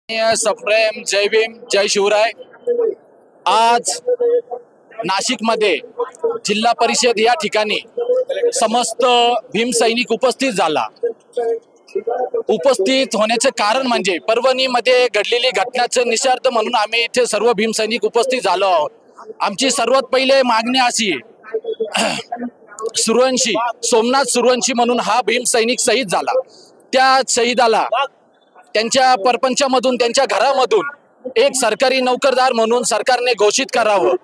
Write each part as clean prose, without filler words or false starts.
सप्रेम जय भीम जय शिवराय। आज नाशिकमध्ये जिल्हा परिषद या ठिकाणी समस्त भीम सैनिक उपस्थित झाला। उपस्थित होण्याचे कारण म्हणजे परभणीमध्ये घडलेली घटनाचं निषेध म्हणून आम्ही इथे सर्व भीम सैनिक उपस्थित झालो आहोत। आमची सर्वात पहिले मागणी अशी आहे, सूर्यवंशी सोमनाथ सूर्यवंशी म्हणून हा भीम सैनिक शहीद झाला। त्या शहीदाला त्यांच्या परपंचामधून त्यांच्या घरामधून एक सरकारी नोकरदार म्हणून सरकारने घोषित करावं।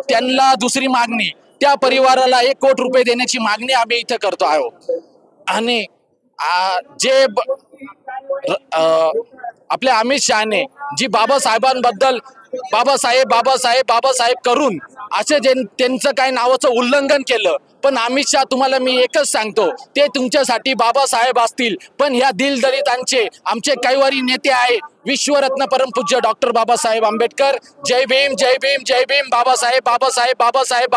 त्यांना दुसरी मागणी, त्या परिवाराला 1 कोटी रुपये देण्याची मागणी आम्ही इथे करतो आहोत। आणि जे आपल्या अमित शहाने जी बाबासाहेबांबद्दल बाबासाहेब करून असे त्यांचं काय नावाचं उल्लंघन केलं, पण अमित शहा तुम्हाला मी एकच सांगतो, ते तुमच्यासाठी बाबासाहेब असतील, पण ह्या दिलदलितांचे आमचे कैवारी नेते आहे विश्वरत्न परमपूज्य डॉक्टर बाबासाहेब आंबेडकर। जय भीम जय भीम जय भीम। बाबासाहेब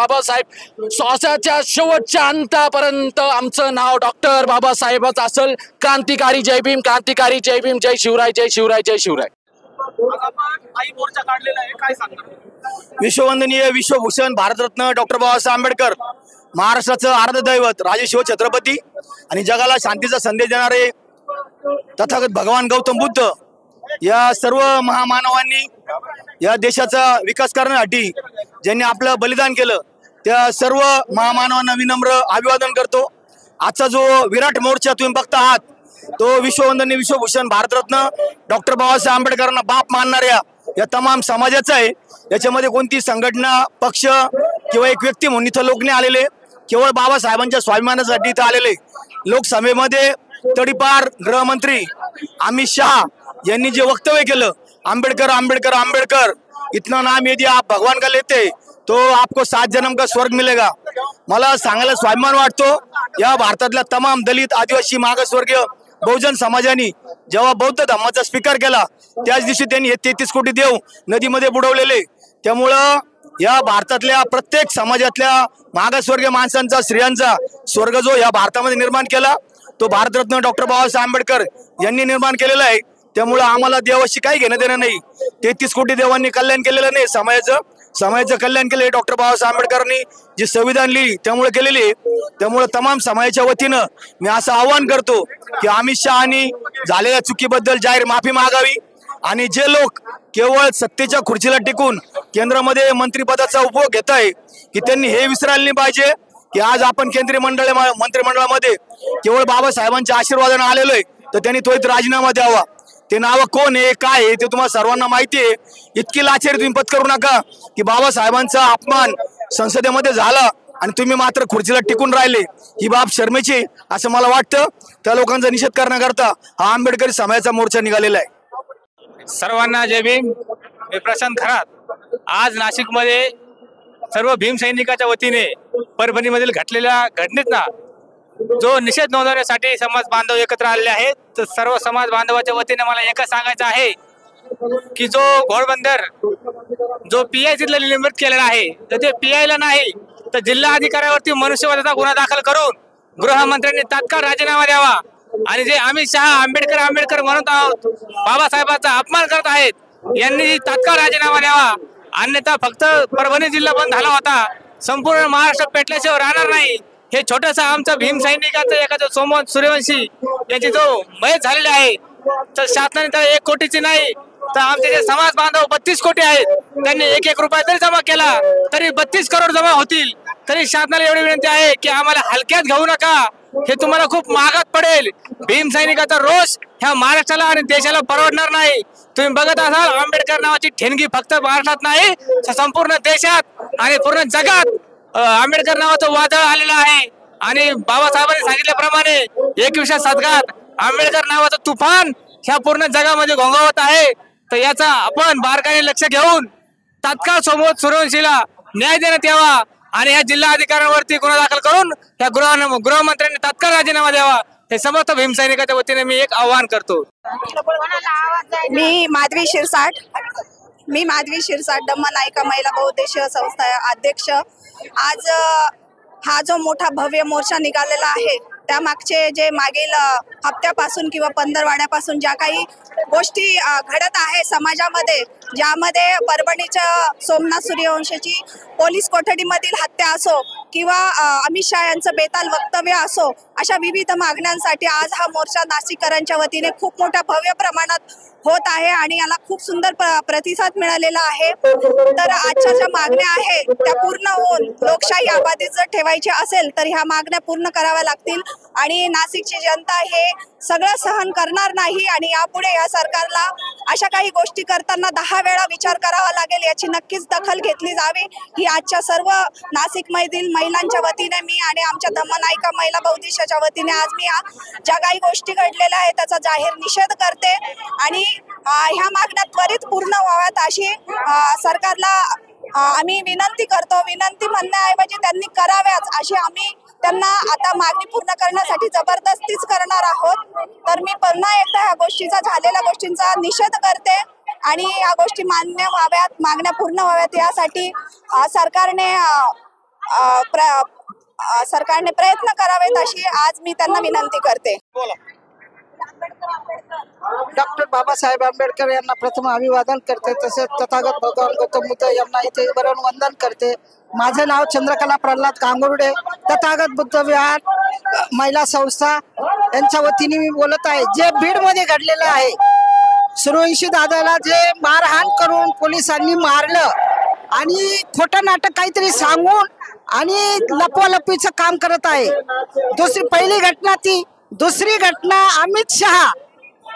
श्वासाच्या शेवटच्या अंतापर्यंत आमचं नाव डॉक्टर बाबासाहेबच असेल। क्रांतिकारी जय भीम, क्रांतिकारी जय भीम, जय शिवराय जय शिवराय जय शिवराय। विश्ववंदनीय विश्वभूषण भारतरत्न डॉक्टर बाबासाहेब आंबेडकर, महाराष्ट्राचं आराध्य दैवत राजे शिव छत्रपती आणि जगाला शांतीचा संदेश देणारे तथागत भगवान गौतम बुद्ध या सर्व महामानवांनी या देशाचा विकास करण्यासाठी ज्यांनी आपलं बलिदान केलं, त्या सर्व महामानवांना विनम्र अभिवादन करतो। आजचा जो विराट मोर्चा तुम्ही बघता आहात, तो विश्ववंदनीय विश्वभूषण भारतरत्न डॉक्टर बाबासाहेब आंबेडकरांना बाप मानणाऱ्या या तमाम समाजाचा आहे। याच्यामध्ये कोणती संघटना, पक्ष किंवा एक व्यक्ती म्हणून इथं लोक नाही आलेले, केवळ बाबासाहेबांच्या स्वाभिमानासाठी इथं आलेले। लोकसभेमध्ये तडीपार गृहमंत्री अमित शहा यांनी जे वक्तव्य केलं, आंबेडकर आंबेडकर आंबेडकर, इतना नाम यदि आप भगवान का लेते तो आपको 7 जन्म का स्वर्ग मिलेगा। मला सांगायला स्वाभिमान वाटतो, या भारतातल्या तमाम दलित, आदिवासी, मागासवर्गीय, बहुजन समाजाने जेव्हा बौद्ध धर्माचा स्वीकार केला, त्याच दिवशी त्यांनी हे 33 कोटी देव नदीमध्ये बुडवलेले। त्यामुळं या भारतातल्या प्रत्येक समाजातल्या मागासवर्गीय माणसांचा, स्त्रियांचा स्वर्ग जो या भारतामध्ये निर्माण केला, तो भारतरत्न डॉक्टर बाबासाहेब आंबेडकर यांनी निर्माण केलेला आहे। त्यामुळं आम्हाला देवाशी काही घेणं देणं नाही। 33 कोटी देवांनी कल्याण केलेलं नाही, समाजाचं कल्याण केले डॉक्टर बाबासाहेब आंबेडकरांनी जी संविधान लिहिली त्यामुळे केलेली। त्यामुळे तमाम समाजाच्या वतीनं मी असं आवाहन करतो की अमित शहानी झालेल्या चुकीबद्दल जाहीर माफी मागावी आणि जे लोक केवळ सत्तेच्या खुर्चीला टिकून केंद्रामध्ये मंत्रिपदाचा उपभोग घेत आहे, की त्यांनी हे विसरायला नाही पाहिजे की आज आपण केंद्रीय मंत्रिमंडळामध्ये केवळ बाबासाहेबांच्या आशीर्वादाने आलेलो आहे, तर त्यांनी त्वरित राजीनामा द्यावा। ते नाव कोण आहे, काय आहे ते तुम्हाला सर्वांना माहिती आहे। इतकी लाचारी तुम्ही पत्करू नका की बाबासाहेबांचा अपमान संसदेमध्ये झाला आणि तुम्ही मात्र खुर्चीला टिकून राहिले, ही बाब शर्मेची असं मला वाटतं। त्या लोकांचा निषेध करण्याकरता हा आंबेडकरी समाजाचा मोर्चा निघालेला आहे। सर्वांना जय भीम। मी प्रशांत खरात आज नाशिकमध्ये सर्व भीम सैनिकाच्या वतीने परभणीमधील घडलेल्या घटनेचा जो निषेध नोंदवण्यासाठी समाज बांधव एकत्र आलेले आहेत। तर सर्व समाज बांधवाच्या वतीने मला एकच सांगायचं आहे की जो घोडबंदर जो PI तिथला निलंबित केलेला आहे, तर ते PI ला नाही तर जिल्हा अधिकाऱ्यावरती मनुष्यवधाचा गुन्हा दाखल करून गृहमंत्र्यांनी तात्काळ राजीनामा द्यावा। आणि जे अमित शहा आंबेडकर आंबेडकर म्हणत आहोत, बाबासाहेबांचा अपमान करत आहेत, यांनी तात्काळ राजीनामा द्यावा। अन्यथा फक्त परभणी जिल्हा बंद झाला होता, संपूर्ण महाराष्ट्र पेटल्याशिवाय राहणार नाही। हे छोटंसं आमचं भीम सैनिकाचं एखादं सोमनाथ सूर्यवंशी यांची जो मयत झालेली आहे, तर शासनाने त्याला 1 कोटीची नाही तर आमचे जे समाज बांधव 32 कोटी आहेत, त्यांनी 1 रुपया जरी जमा केला तरी 32 करोड जमा होतील। तरी शासनाला एवढी विनंती आहे की आम्हाला हलक्यात घेऊ नका, हे तुम्हाला खूप महागात पडेल। भीम सैनिकाचा रोष ह्या महाराष्ट्राला आणि देशाला परवडणार नाही। तुम्ही बघत असाल, आंबेडकर नावाची ठेणगी फक्त महाराष्ट्रात नाही तर संपूर्ण देशात आणि पूर्ण जगात आंबेडकर नावाचं वादळ आलेलं आहे। आणि बाबासाहेबांनी सांगितल्याप्रमाणे 21व्या शतकात आंबेडकर नावाचं तुफान ह्या पूर्ण जगामध्ये घोंगावत आहे। तर याचा आपण बारकाईने लक्ष घेऊन तात्काळ सोमनाथ सूर्यवंशीला न्याय देण्यात यावा आणि या जिल्हा अधिकाऱ्यांवरती गुन्हा दाखल करून त्या गृहमंत्र्यांनी तात्काळ राजीनामा द्यावा। हे समस्त भीम सैनिकाच्या वतीने मी एक आवाहन करतो। मी माधवी शिरसाट दम्मा नायिका महिला बहुउद्देशीय संस्था अध्यक्ष। आज हा जो मोठा भव्य मोर्चा निघालेला आहे, त्यामागचे जे मागील हप्त्यापासून किंवा पंधरवाड्यापासून ज्या काही गोष्टी घडत आहे समाजामध्ये, ज्यामध्ये परभणीच्या सोमनाथ सूर्यवंशीची पोलीस कोठडीमधील हत्या असो किंवा अमित शहा यांचं बेताल वक्तव्य असो, अशा विविध मागण्यांसाठी आज हा मोर्चा नाशिककरांच्या वतीने खूप मोठ्या भव्य प्रमाणात होत आहे आणि याला खूप सुंदर प्रतिसाद मिळालेला आहे। तर आजच्या ज्या मागण्या आहेत त्या पूर्ण होऊन लोकशाही अबाधित जर ठेवायची असेल तर ह्या मागण्या पूर्ण कराव्या लागतील आणि नाशिकची जनता हे सगळं सहन करणार नाही आणि यापुढे या सरकारला अशा काही गोष्टी करताना 10 वेळा विचार करावा लागेल, याची नक्कीच दखल घेतली जावी। ही आजच्या सर्व नाशिकमधील महिलांच्या वतीने मी आणि आमच्या धम्मनायिका महिला बहुउद्देशाच्या वतीने आज मी ज्या काही गोष्टी घडलेल्या आहेत त्याचा जाहीर निषेध करते आणि ह्या मागण्या त्वरित पूर्ण व्हाव्यात अशी सरकारला आम्ही विनंती करतो। विनंती म्हणण्याऐवजी त्यांनी कराव्याच अशी आम्ही त्यांना आता मागणी पूर्ण करण्यासाठी जबरदस्तीच करणार आहोत। तर मी पुन्हा एकदा ह्या गोष्टीचा, झालेल्या गोष्टींचा निषेध करते आणि या गोष्टी मान्य व्हाव्यात, मागण्या पूर्ण व्हाव्यात यासाठी सरकारने प्रयत्न करावेत अशी आज मी त्यांना विनंती करते। डॉक्टर बाबासाहेब आंबेडकर यांना प्रथम अभिवादन करते, तसेच तथागत भगवान गौतम बुद्ध यांना इथे वंदन करते। माझे नाव चंद्रकला प्रल्हाद गांगुर्डे, तथागत बुद्ध विहार महिला संस्था यांच्या वतीने मी बोलत आहे। जे बीडमध्ये घडलेलं आहे, सूर्यवंशी दादाला जे मारहाण करून पोलिसांनी मारलं आणि खोटं नाटक काहीतरी सांगून आणि लपवालपीचं काम करत आहे। पहिली घटना ती। दुसरी घटना अमित शहा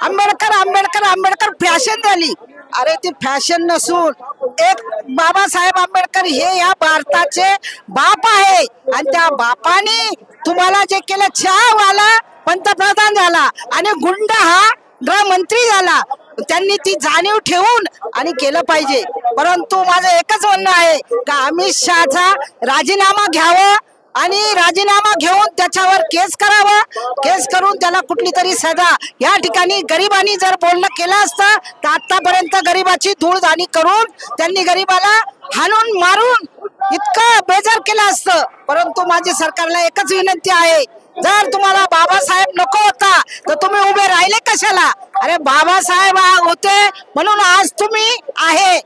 आंबेडकर फॅशन झाली। अरे ती फॅशन नसून एक बाबासाहेब आंबेडकर हे या भारताचे बाप आहे आणि त्या बापाने तुम्हाला जे केलं, चहावाला पंतप्रधान झाला आणि गुंड हा गृहमंत्री झाला। त्यांनी ती जाणीव ठेवून आणि केलं पाहिजे। परंतु माझं एकच म्हणणं आहे का अमित शहाचा राजीनामा घ्यावा आणि राजीनामा घेऊन त्याच्यावर केस करावा, केस करून त्याला कुठली तरी सजा। या ठिकाणी गरिबांनी जर बोलणं केलं असतं तर आतापर्यंत गरिबाची धूळधाणी करून त्यांनी गरिबाला हाणून मारून इतकं बेजार केलं असतं। परंतु माझी सरकारला एकच विनंती आहे, जर तुम्हाला बाबासाहेब नको होता तर तुम्ही उभे राहिले कशाला? अरे बाबासाहेब होते म्हणून आज तुम्ही आहे।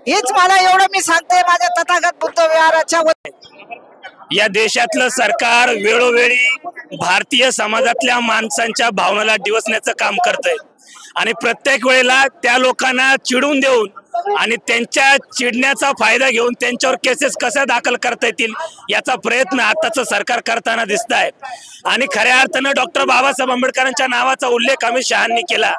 हेच मला एवढं मी सांगते माझ्या तथागत बुद्ध विहाराच्या या देशातलं सरकार वेळोवेळी भारतीय समाजातल्या माणसांच्या भावनाला डिवचण्याचं काम करतंय आणि प्रत्येक वेळेला त्या लोकांना चिडून देऊन आणि त्यांच्या चिडण्याचा फायदा घेऊन त्यांच्यावर केसेस कशा दाखल करता येतील याचा प्रयत्न आताचं सरकार करताना दिसत आहे। आणि खऱ्या अर्थानं डॉक्टर बाबासाहेब आंबेडकरांच्या नावाचा उल्लेख अमित शहांनी केला।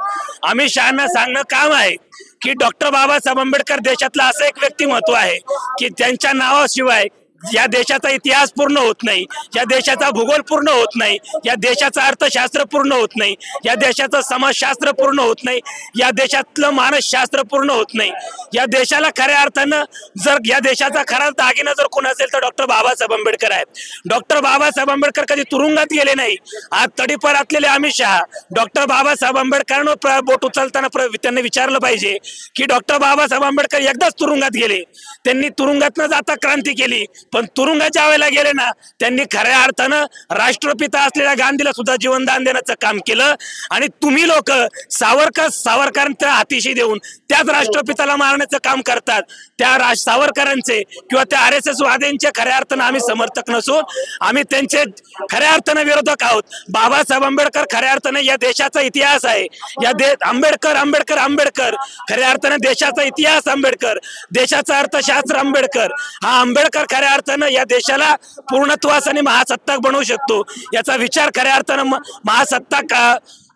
अमित शहांना सांगणं काम आहे की डॉक्टर बाबासाहेब आंबेडकर देशातलं असं एक व्यक्तिमत्व आहे की त्यांच्या नावाशिवाय या देशाचा इतिहास पूर्ण होत नाही, या देशाचा भूगोल पूर्ण होत नाही, या देशाचं अर्थशास्त्र पूर्ण होत नाही, या देशाचं समाजशास्त्र पूर्ण होत नाही, या देशातलं मानसशास्त्र पूर्ण होत नाही। या देशाला खऱ्या अर्थानं जर या देशाचा खरा दागिना जर कोण असेल तर डॉक्टर बाबासाहेब आंबेडकर आहेत। डॉक्टर बाबासाहेब आंबेडकर कधी तुरुंगात गेले नाही। आज तडीपार असलेले अमित शहा डॉक्टर बाबासाहेब आंबेडकरांवर बोट उचलताना त्यांनी विचारलं पाहिजे की डॉक्टर बाबासाहेब आंबेडकर एकदाच तुरुंगात गेले, त्यांनी तुरुंगात न जाता क्रांती केली, पण तुरुंगाच्या वेळेला गेले ना त्यांनी खऱ्या अर्थानं राष्ट्रपिता असलेल्या गांधीला सुद्धा जीवनदान देण्याचं काम केलं। आणि तुम्ही लोक सावरकरांच्या हातीशी देऊन त्याच राष्ट्रपिताला मारण्याचं काम करतात। त्या सावरकरांचे किंवा त्या RSS वाद्यांचे खऱ्या अर्थानं आम्ही समर्थक नसून आम्ही त्यांचे खऱ्या अर्थानं विरोधक आहोत। बाबासाहेब आंबेडकर खऱ्या अर्थानं या देशाचा इतिहास आहे। या आंबेडकर आंबेडकर आंबेडकर खऱ्या अर्थानं देशाचा इतिहास आंबेडकर, देशाचं अर्थशास्त्र आंबेडकर। हा आंबेडकर खऱ्या अर्थानं या देशाला पूर्णत्वास आणि महासत्ताक बनवू शकतो। याचा विचार खऱ्या अर्थानं महासत्ताक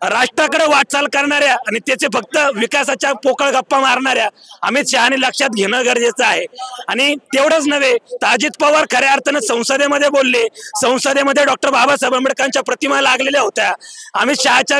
राष्ट्राकडे वाटचाल करणाऱ्या आणि त्याचे फक्त विकासाच्या पोकळ गप्पा मारणाऱ्या अमित शहाने लक्षात घेणं गरजेचं आहे। आणि तेवढंच नव्हे तर अजित पवार खऱ्या अर्थानं संसदेमध्ये बोलले, संसदेमध्ये डॉक्टर बाबासाहेब आंबेडकरांच्या प्रतिमा लागलेल्या होत्या। अमित शहाच्या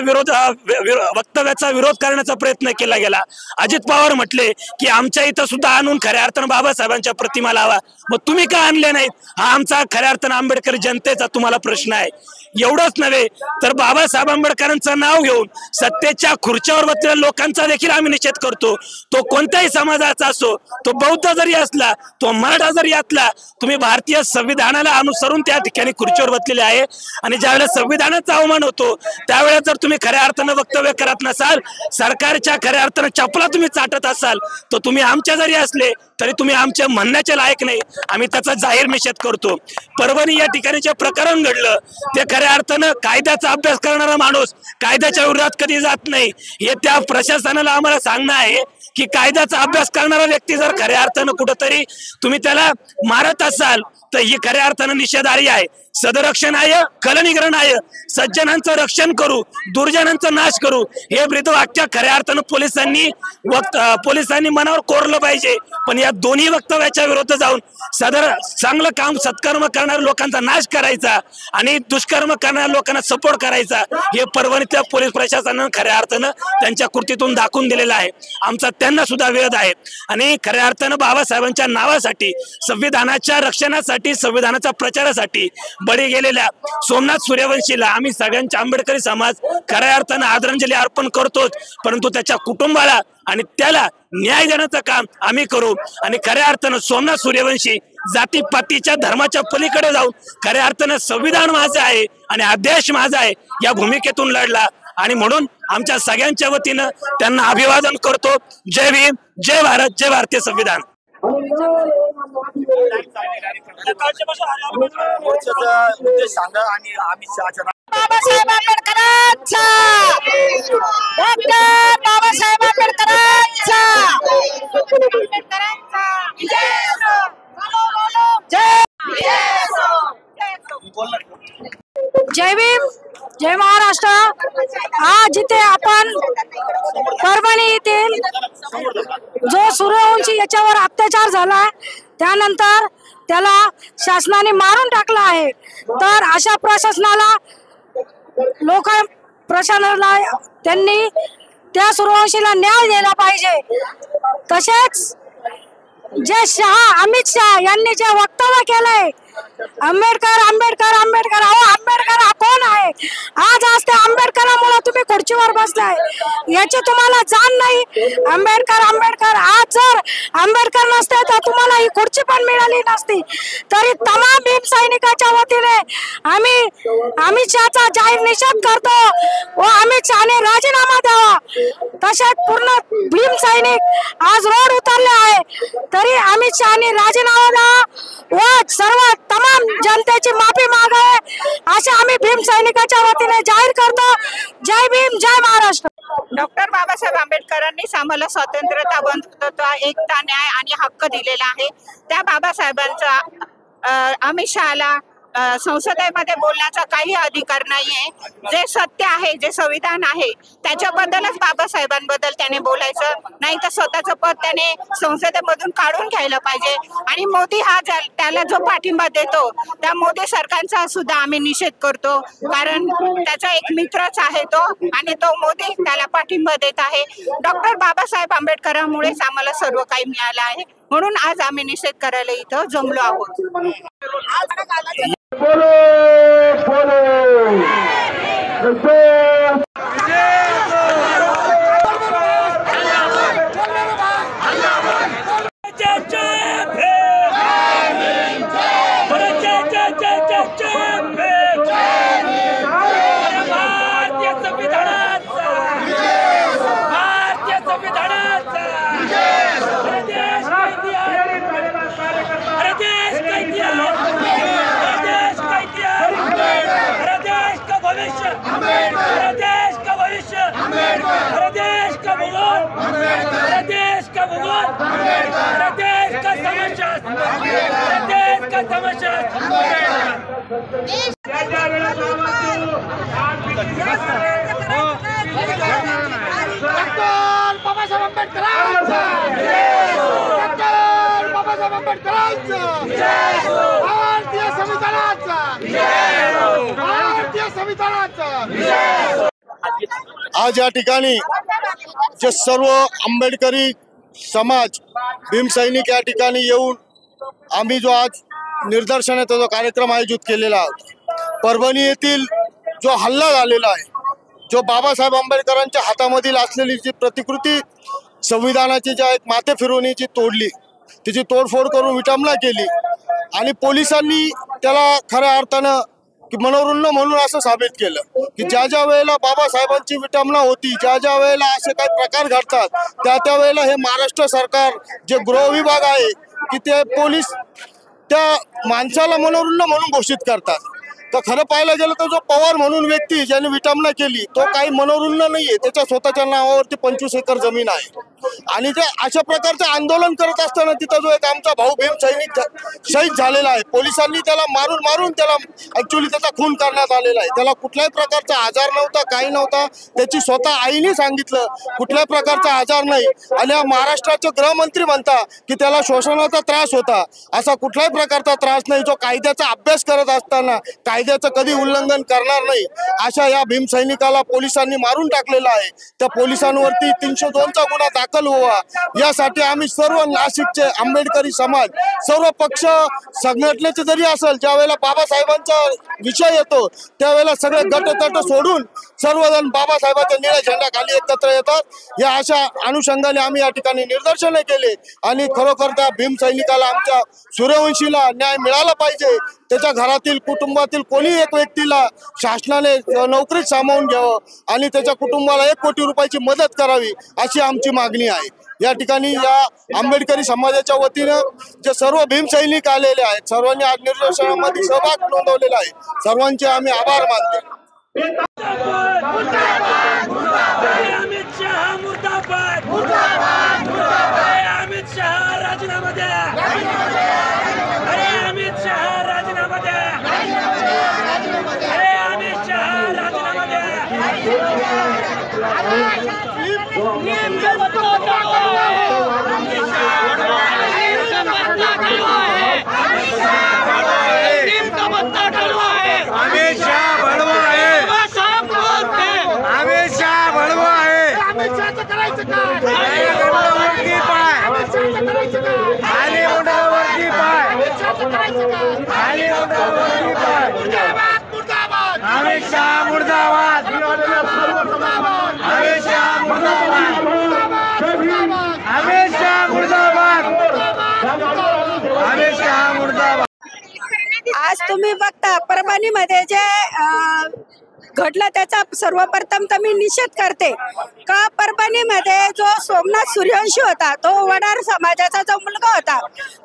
वक्तव्याचा विरोध करण्याचा प्रयत्न केला गेला। अजित पवार म्हटले की आमच्या इथं सुद्धा आणून खऱ्या अर्थानं बाबासाहेबांच्या प्रतिमा लावा, मग तुम्ही का आणले नाहीत? हा आमचा खऱ्या अर्थानं आंबेडकरी जनतेचा तुम्हाला प्रश्न आहे। एवढंच नव्हे तर बाबासाहेब आंबेडकरांचं नाव घेऊन सत्तेच्या खुर्च्यावर बसलेल्या लोकांचा देखील आम्ही निषेध करतो। तो कोणत्याही समाजाचा असो, तो बौद्ध जरी असला, तो मराठा जरी असला, तुम्ही भारतीय संविधानाला अनुसरून त्या ठिकाणी खुर्चीवर बसलेले आहे। आणि ज्यावेळेस संविधानाचा अवमान होतो त्यावेळेस जर तुम्ही खऱ्या अर्थानं वक्तव्य करत नसाल, सरकारच्या खऱ्या अर्थानं चपला तुम्ही चाटत असाल, तर तुम्ही आमच्या जरी असले तरी तुम्ही आमच्या म्हणण्याचे लायक नाही। आम्ही त्याचा जाहीर निषेध करतो। परभणी या ठिकाणी जे प्रकरण घडलं ते खऱ्या अर्थानं कायद्याचा अभ्यास करणारा माणूस कायद्याच्या विरोधात कधी जात नाही। हे त्या प्रशासनाला आम्हाला सांगणं आहे की कायद्याचा अभ्यास करणारा व्यक्ती जर खऱ्या अर्थानं कुठंतरी तुम्ही त्याला मारत असाल तर ही खऱ्या अर्थानं निषेधार्ह आहे। सदरक्षणाय खलनिग्रहणाय, सज्जनांचं रक्षण करू दुर्जनांचा नाश करू, हे ब्रीदवाक्य खऱ्या अर्थानं पोलिसांनी मनावर कोरलं पाहिजे। पण या दोन्ही वक्तव्याच्या विरोधात जाऊन चांगलं काम सत्कर्म करणाऱ्या लोकांचा नाश करायचा आणि दुष्कर्म करणाऱ्या लोकांना सपोर्ट करायचा, हे परभणीच्या पोलीस प्रशासनानं खऱ्या अर्थानं त्यांच्या कृतीतून दाखवून दिलेलं आहे। आमचा त्यांना सुद्धा विरोध आहे आणि खऱ्या अर्थानं बाबासाहेबांच्या नावासाठी, संविधानाच्या रक्षणासाठी, संविधानाच्या प्रचारासाठी बळी गेलेल्या सोमनाथ सूर्यवंशीला आम्ही सगळ्यांच्या आंबेडकरी समाज खऱ्या अर्थानं आदरांजली अर्पण करतोच, परंतु त्याच्या कुटुंबाला आणि त्याला न्याय देण्याचं काम आम्ही करू। आणि खऱ्या अर्थानं सोमनाथ सूर्यवंशी जातीपातीच्या धर्माच्या पलीकडे जाऊन खऱ्या अर्थानं संविधान माझं आहे आणि आदेश माझा आहे या भूमिकेतून लढला आणि म्हणून आमच्या सगळ्यांच्या वतीनं त्यांना अभिवादन करतो। जय भीम, जय भारत, जय भारतीय संविधान। बाबासाहेब आंबेडकरांचा, डॉक्टर बाबासाहेब आंबेडकरांचा जय भीम, जय महाराष्ट्र। आज जिथे आपण परभणी येथील जो सूर्यवंशी याच्यावर अत्याचार झाला त्यानंतर त्याला शासनाने मारून टाकला आहे, तर अशा प्रशासनाला प्रशासनाला त्यांनी त्या सूर्यवंशीला न्याय दिला पाहिजे। तसेच जे अमित शाह यांनी जे वक्तव्य केलंय आंबेडकर आंबेडकर आंबेडकर, अहो आंबेडकर हा कोण आहे? आज त्या आंबेडकरांमुळे तुम्ही खुर्चीवर बसलाय, याची तुम्हाला जाण नाही। आंबेडकर आंबेडकर, आज जर आंबेडकर नसते तर तुम्हाला ही खुर्ची पण मिळाली नसती। तरी तमाम भीम सैनिकाच्या वतीने आम्ही अमित शहाचा जाहीर निषेध करतो व अमित शहाने राजीनामा द्यावा। तसेच पूर्ण भीम सैनिक आज रोड उतरले आहे, तरी अमित शहाने राजीनामा द्यावा व सर्व तमाम जनतेची माफी मागावे असे आम्ही भीम सैनिकाच्या वतीने जाहीर करतो। जय भीम, जय महाराष्ट्र। डॉक्टर बाबासाहेब आंबेडकरांनीच आम्हाला स्वातंत्र्यता, बंधुत्व, एकता, न्याय आणि हक्क दिलेला आहे। त्या बाबासाहेबांचा अमित शहाला संसदेमध्ये बोलण्याचा काही अधिकार नाहीये। जे सत्य आहे, जे संविधान आहे त्याच्याबद्दलच बाबासाहेबांबद्दल त्याने बोलायचं, नाही तर स्वतःचं पद त्याने संसदेमधून काढून घ्यायला पाहिजे। आणि मोदी हा त्याला जो पाठिंबा देतो त्या मोदी सरकारचा सुद्धा आम्ही निषेध करतो, कारण त्याचा एक मित्रच आहे तो आणि तो मोदी त्याला पाठिंबा देत आहे। डॉक्टर बाबासाहेब आंबेडकरांमुळेच आम्हाला सर्व काही मिळालं आहे, म्हणून आज आम्ही निषेध करायला इथं जमलो आहोत। बोलो बोलो आज या ठिकाणी जे सर्व आंबेडकरी समाज भीमसैनिक या ठिकाणी येऊन आम्ही जो आज निदर्शनाचा जो कार्यक्रम आयोजित केलेला परभणी येथील जो हल्ला झालेला आहे, जो बाबासाहेब आंबेडकरांच्या हातामधील असलेली जी प्रतिकृती संविधानाची ज्या एक माथे फिरवणीची तोडली, तिची तोडफोड करून विटंबना केली आणि पोलिसांनी त्याला खऱ्या अर्थानं की मनोरुग्ण म्हणून असं साबित केलं की ज्या ज्या वेळेला बाबासाहेबांची विटंबना होती, ज्या ज्या वेळेला असे काही प्रकार घडतात त्या वेळेला हे महाराष्ट्र सरकार जे गृह विभाग आहे की ते पोलीस त्या माणसाला मनोरुग्ण म्हणून घोषित करतात. तर खरं पाहायला गेलं तर जो पवार म्हणून व्यक्ती ज्याने विटंबना केली तो काही मनोरुग्ण नाहीये, त्याच्या स्वतःच्या नावावरती 25 एकर जमीन आहे आणि ते अशा प्रकारचं आंदोलन करत असताना तिथं जो एक आमचा भाऊ भीम सैनिक शहीद झालेला आहे. पोलिसांनी त्याला मारून त्याला ऍक्च्युली त्याचा खून करण्यात आलेला आहे. त्याला कुठल्याही प्रकारचा आजार नव्हता, काही नव्हता. त्याची स्वतः आईने सांगितलं कुठल्याही प्रकारचा आजार नाही आणि महाराष्ट्राचे गृहमंत्री म्हणता की त्याला शोषणाचा त्रास होता. असा कुठल्याही प्रकारचा त्रास नाही. जो कायद्याचा अभ्यास करत असताना कायद्याचं कधी उल्लंघन करणार नाही अशा या भीम सैनिकाला पोलिसांनी मारून टाकलेलं आहे. त्या पोलिसांवरती 302चा गुन्हा दाखल व्हावा यासाठी आम्ही सर्व नाशिकचे आंबेडकरी समाज, सर्व पक्ष संघटनेचे जरी असेल, ज्या वेळेला बाबासाहेबांचा विषय येतो त्यावेळेला सगळे गटतट सोडून सर्वजण बाबासाहेबांच्या निळ्या झेंड्याखाली एकत्र येतात. या अशा अनुषंगाने आम्ही या ठिकाणी निदर्शने केले आणि खरोखर त्या भीम सैनिकाला, आमच्या सूर्यवंशीला न्याय मिळाला पाहिजे. त्याच्या घरातील कुटुंबातील कोणी एक व्यक्तीला शासनाने नोकरीत सामावून घ्यावं आणि त्याच्या कुटुंबाला 1 कोटी रुपयाची मदत करावी अशी आमची मागणी आहे. या ठिकाणी या आंबेडकरी समाजाच्या वतीनं जे सर्व भीम सैनिक आलेले आहेत, सर्वांनी आज निदर्शनामध्ये सहभाग नोंदवलेला आहे. सर्वांचे आम्ही आभार मानतो. अमित शहा मुर्दाबाद, अमित शहा राजीनामा द्या, अमित शहा राजीनामा द्या, अमित शहा राजीनामा आज तुम्ही बघता परभणीमध्ये जे घडलं त्याचा सर्वप्रथम तर मी निषेध करते का परभणीमध्ये जो सोमनाथ सूर्यवंशी होता, तो वडार समाजाचा जो मुलगा होता,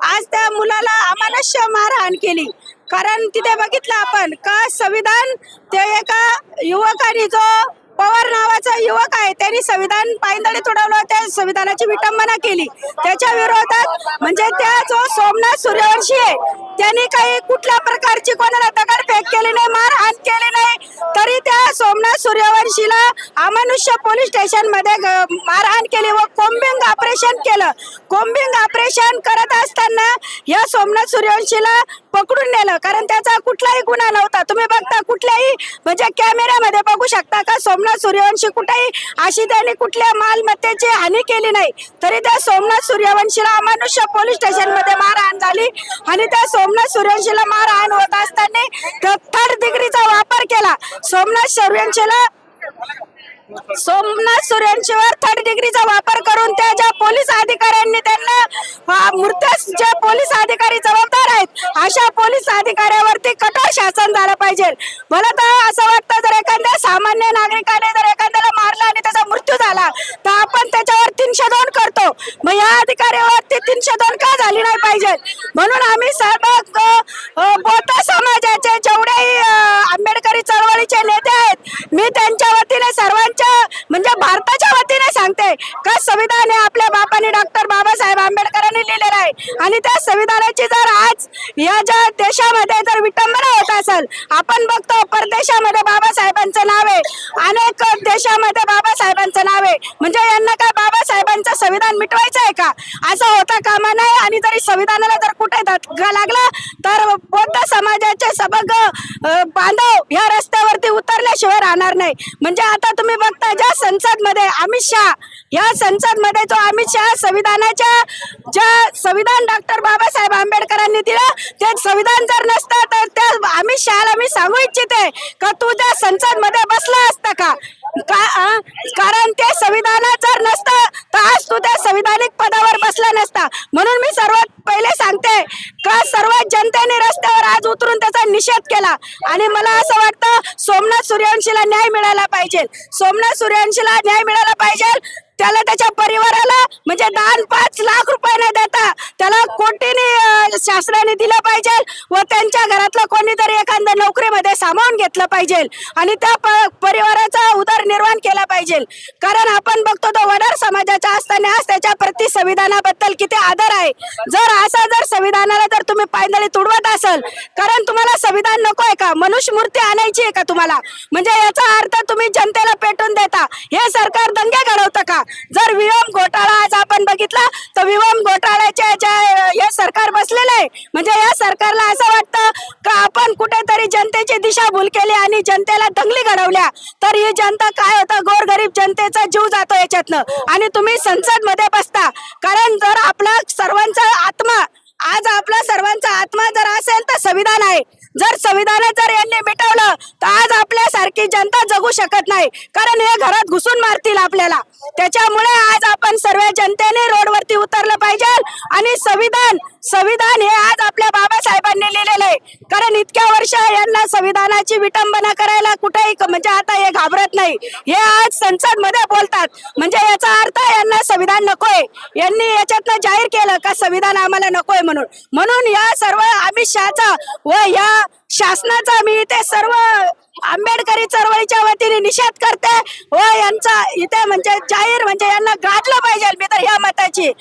आज त्या मुलाला अमानुष्य मारहाण केली. कारण तिथे बघितलं आपण का संविधान ते एका युवकाने, जो पवार नावाचा युवक आहे, त्यांनी संविधान पायंदळी तुडवलं, त्या संविधानाची विटंबना केली. त्याच्या विरोधात म्हणजे त्या जो सोमनाथ सूर्यवंशी आहे त्यांनी काही कुठल्या प्रकारची कोणाला दगडफेक केली नाही, मारहाण केली नाही, तरी त्या सोमनाथ सूर्यवंशीला अमानुष्य पोलीस स्टेशन मध्ये मारहाण केली व कोम्बिंग ऑपरेशन केलं. कोम्बिंग ऑपरेशन करत असताना या सोमनाथ सूर्यवंशीला पकडून नेलं, कारण त्याचा कुठलाही गुन्हा नव्हता. तुम्ही बघता कुठल्याही म्हणजे कॅमेऱ्यामध्ये बघू शकता का सोमनाथ सूर्यवंशी कुठेही अशी त्यांनी कुठल्या मालमत्तेची हानी केली नाही, तरी त्या सोमनाथ सूर्यवंशीला अमानुष्य पोलीस स्टेशन मध्ये मारहाण झाली आणि त्या सोमनाथ सूर्यवंशीला मारहाण होत असताना 3rd डिग्रीचा वापर केला. सोमनाथ सूर्यवंशीवर 3rd डिग्रीचा वापर करून त्या ज्या पोलीस अधिकाऱ्यांनी त्यांना मृत्यूस जे पोलीस अधिकारी जबाबदार आहेत अशा पोलीस अधिकाऱ्यावरती कठोर शासन झालं पाहिजे. मला तर असं वाटतं जर एखाद्या सामान्य नागरिकाने जर एखाद्याला मारलं आणि त्याचा मृत्यू झाला तर आपण त्याच्यावर 302 करतो, मग या अधिकाऱ्यावरती 302 का झाली नाही पाहिजे. म्हणून आम्ही सर्व बोथा समाजाचे जेवढेही आंबेडकरी चळवळीचे नेते आहेत, मी त्यांच्या वतीने सर्वांच्या म्हणजे भारताच्या वतीने सांगते का संविधान हे आपल्या बापाने डॉक्टर बाबासाहेब आंबेडकरांनी लिहिलेलं आहे आणि त्या संविधानाची जर आज या ज्या देशामध्ये जर विटंबना होत असेल, आपण बघतो परदेशामध्ये बाबासाहेबांचं नाव आहे, अनेक देशामध्ये बाबासाहेबांचं नाव आहे, म्हणजे यांना काय बाबासाहेबांचं संविधान मिटवायचं आहे का? असं होता कामा नाही. आणि जरी संविधानाला जर कुठे धक्का लागला तर बौद्ध समाजाचे समग्र बांधव ह्या रस्त्यावरती उतरल्याशिवाय राहणार नाही. म्हणजे आता तुम्ही बघता ज्या संसदमध्ये अमित शहा, या संसदमध्ये जो अमित शहा संविधानाच्या ज्या संविधान डॉक्टर बाबासाहेब आंबेडकरांनी दिलं ते संविधान जर नसतं तर त्या अमित शहाला मी सांगू इच्छिते का तू त्या संसद मध्ये बसला असता का? कारण ते संविधान जर नसतं तर आज तू त्या संविधानिक पदावर बसला नसता. म्हणून मी सर्वात पहिले सांगते का सर्व जनतेने रस्त्यावर आज उतरून त्याचा निषेध केला. आणि मला असं वाटतं सोमनाथ सूर्यवंशीला न्याय मिळाला पाहिजे. सोमनाथ सूर्यवंशीला न्याय मिळाला पाहिजे. त्याला त्याच्या परिवाराला म्हणजे दान 5 लाख रुपये न देता त्याला कोटीने शासनाने दिलं पाहिजे व त्यांच्या घरातलं कोणीतरी एखाद्या नोकरीमध्ये सामावून घेतलं पाहिजे आणि त्या परिवाराचा उदरनिर्वाह केला पाहिजे. कारण आपण बघतो तो वडार समाजाचा असताना आज त्याच्या प्रति संविधानाबद्दल किती आदर आहे. जर संविधानाला जर तुम्ही पायंदळी तुडवत असाल, कारण तुम्हाला संविधान नको आहे का? मनुष्य मूर्ती आणायची आहे का तुम्हाला? म्हणजे याचा अर्थ तुम्ही जनतेला पेटून देता. हे सरकार दंगे घडवतं का? जर विवम घोटाळा आज आपण बघितला तर विवम घोटाळ्याचे हे सरकार बसलेलं आहे. म्हणजे या सरकारला असं वाटतं का आपण कुठेतरी जनतेची दिशाभूल केली आणि जनतेला दंगली घडवल्या तर ही जनता काय होतं, गोरगरीब जनतेचा जीव जातो याच्यातनं. आणि तुम्ही संसद मध्ये बसता. कारण जर आपला सर्वांचा आत्मा आज आपला सर्वांचा आत्मा जर असेल तर संविधान आहे. जर संविधान जर यांनी मिटवलं तर आज आपल्यासारखी जनता जगू शकत नाही. कारण हे घरात घुसून मारतील आपल्याला. त्याच्यामुळे आज आपण सर्व जनतेने रोडवरती उतरलं पाहिजे. आणि संविधान हे आज आपल्या बाबासाहेबांनी लिहिलेलं आहे. कारण इतक्या वर्ष यांना संविधानाची विटंबना करायला कुठेही म्हणजे आता हे घाबरत नाही. हे आज संसद मध्ये बोलतात. म्हणजे याचा अर्थ यांना संविधान नकोय. यांनी याच्यातनं जाहीर केलं का संविधान आम्हाला नकोय म्हणून या सर्व अमित शहाचा व या शासनाचा मी इथे सर्व आंबेडकरी चळवळीच्या वतीने निषेध करते व यांचा इथे म्हणजे जाहीर म्हणजे यांना गाठलं पाहिजे. मी तर या मताची